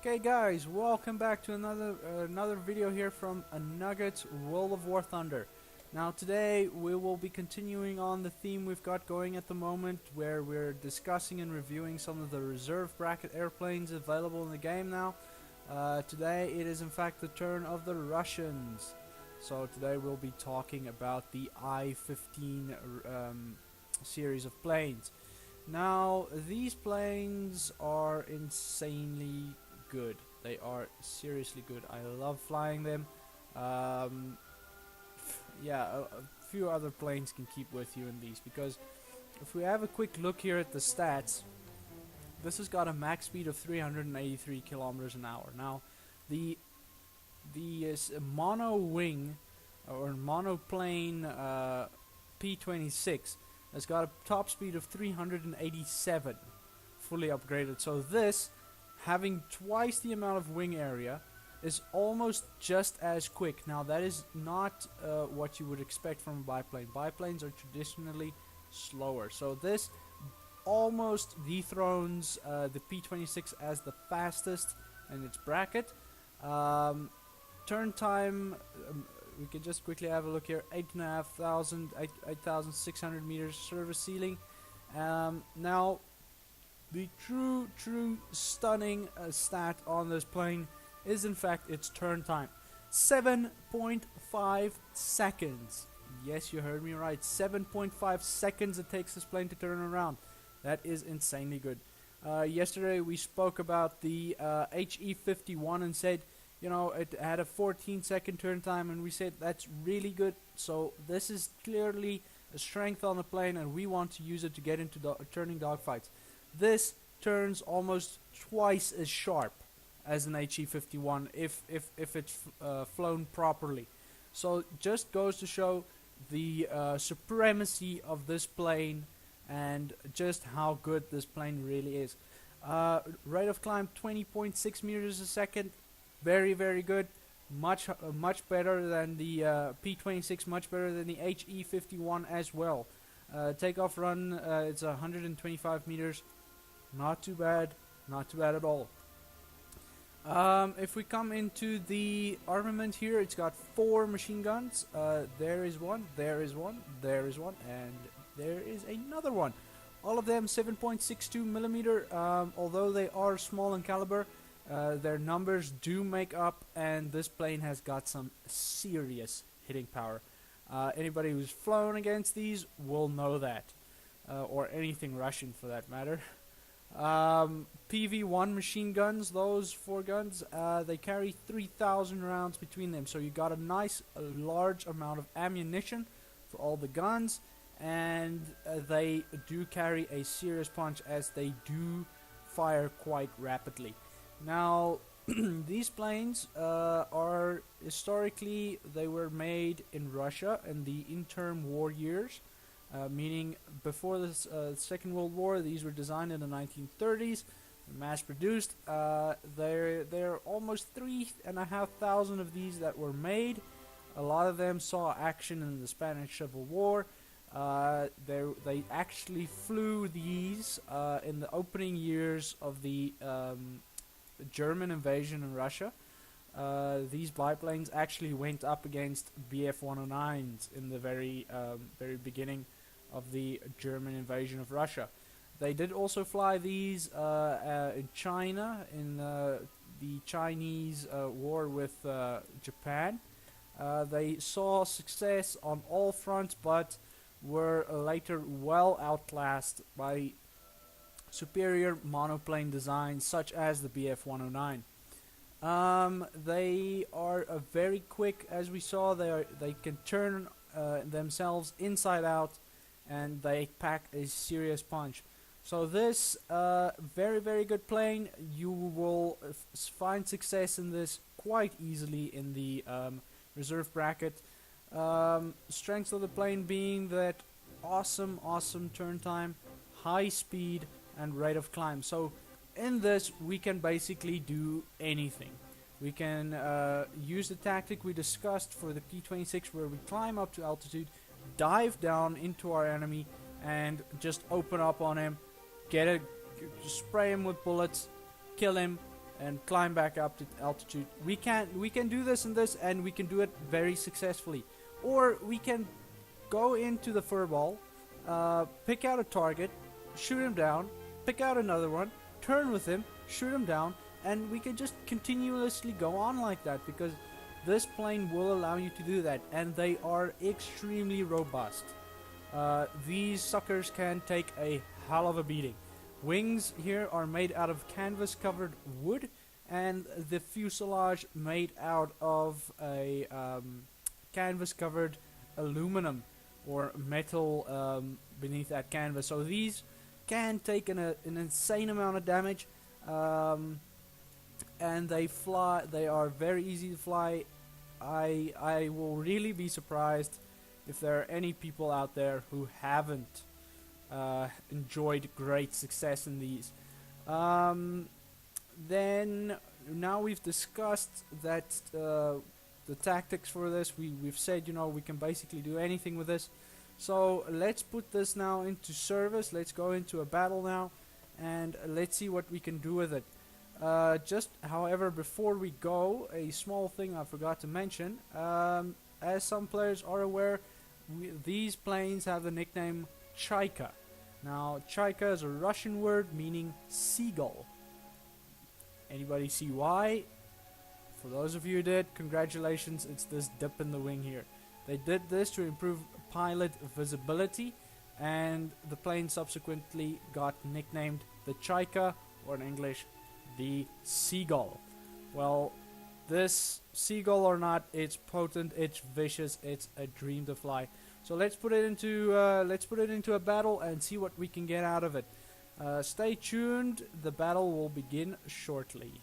Okay guys, welcome back to another video here from a Nuggets World of War Thunder. Now today we will be continuing on the theme we've got going at the moment, where we're discussing and reviewing some of the reserve bracket airplanes available in the game now. Today it is in fact the turn of the Russians. So today we'll be talking about the I15 series of planes. Now these planes are insanely good. They are seriously good. I love flying them. Yeah, a few other planes can keep with you in these, because if we have a quick look here at the stats, this has got a max speed of 383 kilometers an hour. Now, the mono wing or monoplane P26 has got a top speed of 387, fully upgraded. So this, having twice the amount of wing area, is almost just as quick. Now that is not what you would expect from a biplane. Biplanes are traditionally slower. So this almost dethrones the P26 as the fastest in its bracket. Turn time, we can just quickly have a look here. 8,600 meters service ceiling. Now the true stunning stat on this plane is in fact its turn time. 7.5 seconds. Yes, you heard me right. 7.5 seconds it takes this plane to turn around. That is insanely good. Yesterday we spoke about the HE51 and said, you know, it had a 14-second turn time, and we said that's really good. So this is clearly a strength on the plane, and we want to use it to get into turning dogfights. This turns almost twice as sharp as an HE51 if it's flown properly. So just goes to show the supremacy of this plane and just how good this plane really is. Rate of climb 20.6 meters a second. Very good. Much better than the P26. Much better than the HE51 as well. Takeoff run, it's 125 meters. Not too bad. Not too bad at all. If we come into the armament here, it's got 4 machine guns. There is one, there is one, there is one, and there is another one. All of them 7.62 millimeter. Although they are small in caliber, their numbers do make up, and this plane has got some serious hitting power. Anybody who's flown against these will know that, or anything Russian for that matter. PV1 machine guns, those 4 guns, they carry 3,000 rounds between them, so you got a nice large amount of ammunition for all the guns, and they do carry a serious punch, as they do fire quite rapidly. Now these planes are historically, they were made in Russia in the interim war years. Meaning before the Second World War, these were designed in the 1930s, mass-produced. There are almost 3,500 of these that were made. A lot of them saw action in the Spanish Civil War. They actually flew these in the opening years of the German invasion in Russia. These biplanes actually went up against Bf-109s in the very beginning of the German invasion of Russia. They did also fly these in China in the Chinese war with Japan. They saw success on all fronts, but were later well outclassed by superior monoplane designs such as the Bf-109. They are very quick, as we saw. They can turn themselves inside out, and they pack a serious punch. So this very good plane, you will find success in this quite easily in the reserve bracket. Strengths of the plane being that awesome turn time, high speed, and rate of climb. So in this, we can basically do anything. We can use the tactic we discussed for the P26, where we climb up to altitude, dive down into our enemy, and just open up on him, spray him with bullets, kill him, and climb back up to altitude. We can do this and this, and we can do it very successfully. Or we can go into the furball, pick out a target, shoot him down, pick out another one, turn with him, shoot him down, and we can just continuously go on like that, because this plane will allow you to do that, and they are extremely robust. These suckers can take a hell of a beating. Wings here are made out of canvas covered wood, and the fuselage made out of a canvas covered aluminum or metal beneath that canvas. So these can take an insane amount of damage, and they fly. They are very easy to fly. I will really be surprised if there are any people out there who haven't enjoyed great success in these. Then now we've discussed that the tactics for this. We've said, you know, we can basically do anything with this. So let's put this now into service. Let's go into a battle now, and let's see what we can do with it. Just, however, before we go, a small thing I forgot to mention. As some players are aware, these planes have the nickname Chaika. Now, Chaika is a Russian word meaning seagull. Anybody see why? For those of you who did, congratulations, it's this dip in the wing here. They did this to improve pilot visibility, and the plane subsequently got nicknamed the Chaika, or in English, the seagull. Well, this seagull or not, it's potent, it's vicious, it's a dream to fly. So let's put it into a battle and see what we can get out of it. Stay tuned, the battle will begin shortly.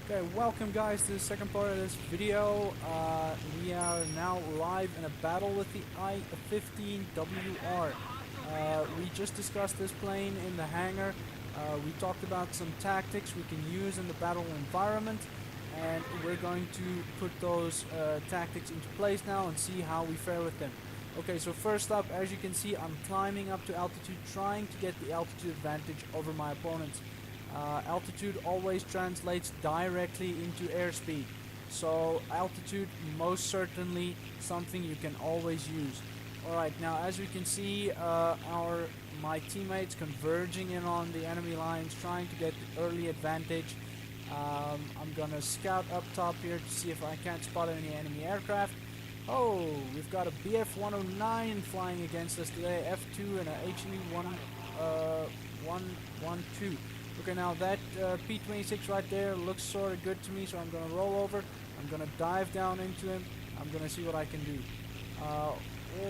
Okay, welcome guys to the second part of this video. We are now live in a battle with the I15 WR. We just discussed this plane in the hangar. We talked about some tactics we can use in the battle environment, and we're going to put those tactics into place now and see how we fare with them. Okay, so first up, as you can see, I'm climbing up to altitude, trying to get the altitude advantage over my opponents. Altitude always translates directly into airspeed, so altitude most certainly something you can always use. Alright, now as we can see, my teammates converging in on the enemy lines, trying to get the early advantage. I'm gonna scout up top here to see if I can't spot any enemy aircraft. Oh, we've got a BF-109 flying against us today, F2 and a HE-112. Okay, now that P-26 right there looks sort of good to me, so I'm going to roll over. I'm going to dive down into him. I'm going to see what I can do.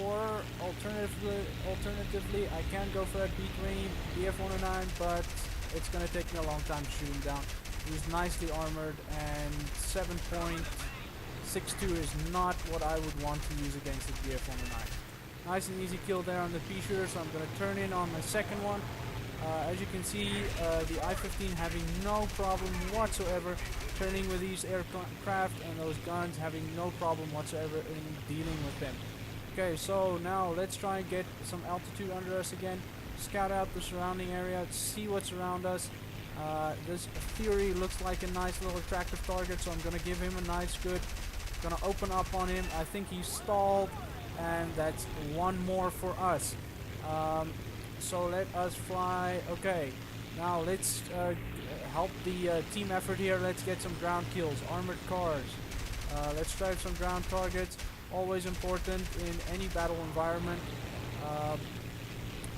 Or alternatively, I can go for that B-20 BF-109, but it's going to take me a long time to shoot him down. He's nicely armored, and 7.62 is not what I would want to use against the BF-109. Nice and easy kill there on the P-shooter, so I'm going to turn in on my second one. As you can see, the I-15 having no problem whatsoever turning with these aircraft, and those guns having no problem whatsoever in dealing with them. Okay, so now let's try and get some altitude under us again, scout out the surrounding area, see what's around us. This Fury looks like a nice little attractive target, so I'm going to give him a nice good, going to open up on him. I think he's stalled, and that's one more for us. So let us fly. Okay, now let's help the team effort here. Let's get some ground kills, armored cars. Let's drive some ground targets, always important in any battle environment.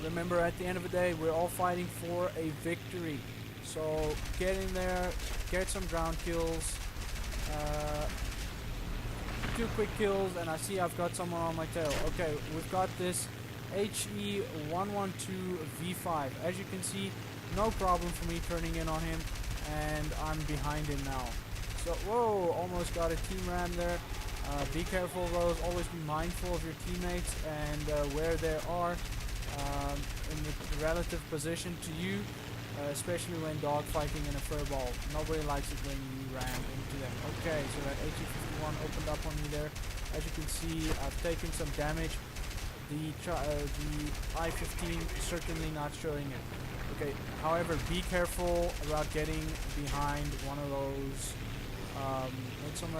Remember, at the end of the day, we're all fighting for a victory. So get in there, get some ground kills, 2 quick kills, and I see I've got someone on my tail. Okay, we've got this HE-112 V5. As you can see, no problem for me turning in on him, and I'm behind him now. So, whoa, almost got a team ram there. Be careful of those, always be mindful of your teammates and where they are in the relative position to you, especially when dogfighting in a furball. Nobody likes it when you ram into them. Okay, so that HE-51 opened up on me there. As you can see, I've taken some damage. the I15 certainly not showing it. Okay, however, be careful about getting behind one of those. Need some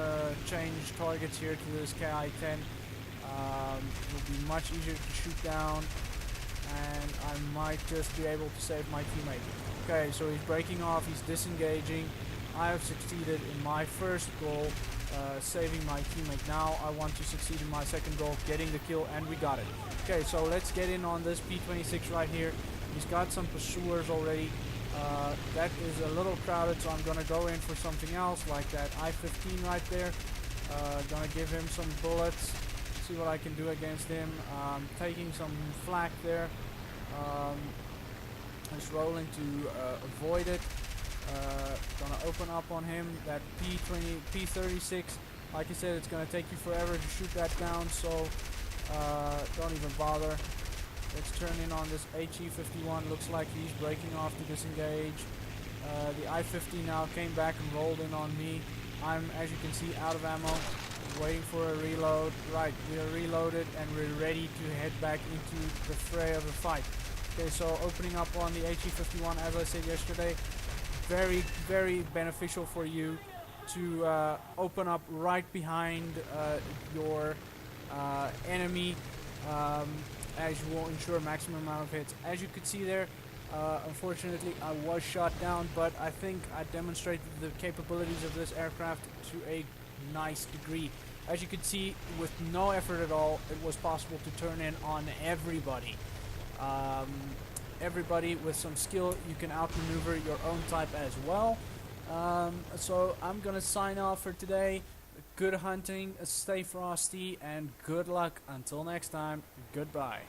change targets here to this KI-10. It will be much easier to shoot down, and I might just be able to save my teammate. Okay, so he's breaking off, he's disengaging. I have succeeded in my first goal, saving my teammate. Now I want to succeed in my second goal, getting the kill, and we got it. Okay, so let's get in on this P26 right here. He's got some pursuers already. That is a little crowded, so I'm gonna go in for something else, like that I15 right there. Gonna give him some bullets, see what I can do against him. Taking some flak there. Just rolling to avoid it. Gonna open up on him. That P36, like I said, it's gonna take you forever to shoot that down, so don't even bother. Let's turn in on this HE51. Looks like he's breaking off to disengage. The I-50 now came back and rolled in on me. I'm, as you can see, out of ammo. Waiting for a reload. Right, we are reloaded and we're ready to head back into the fray of the fight. Okay, so opening up on the HE51, as I said yesterday, very, very beneficial for you to open up right behind your enemy, as you will ensure maximum amount of hits. As you could see there, unfortunately I was shot down, but I think I demonstrated the capabilities of this aircraft to a nice degree. As you could see, with no effort at all, it was possible to turn in on everybody. Everybody with some skill, you can outmaneuver your own type as well. So I'm gonna sign off for today. Good hunting, stay frosty, and good luck. Until next time, goodbye.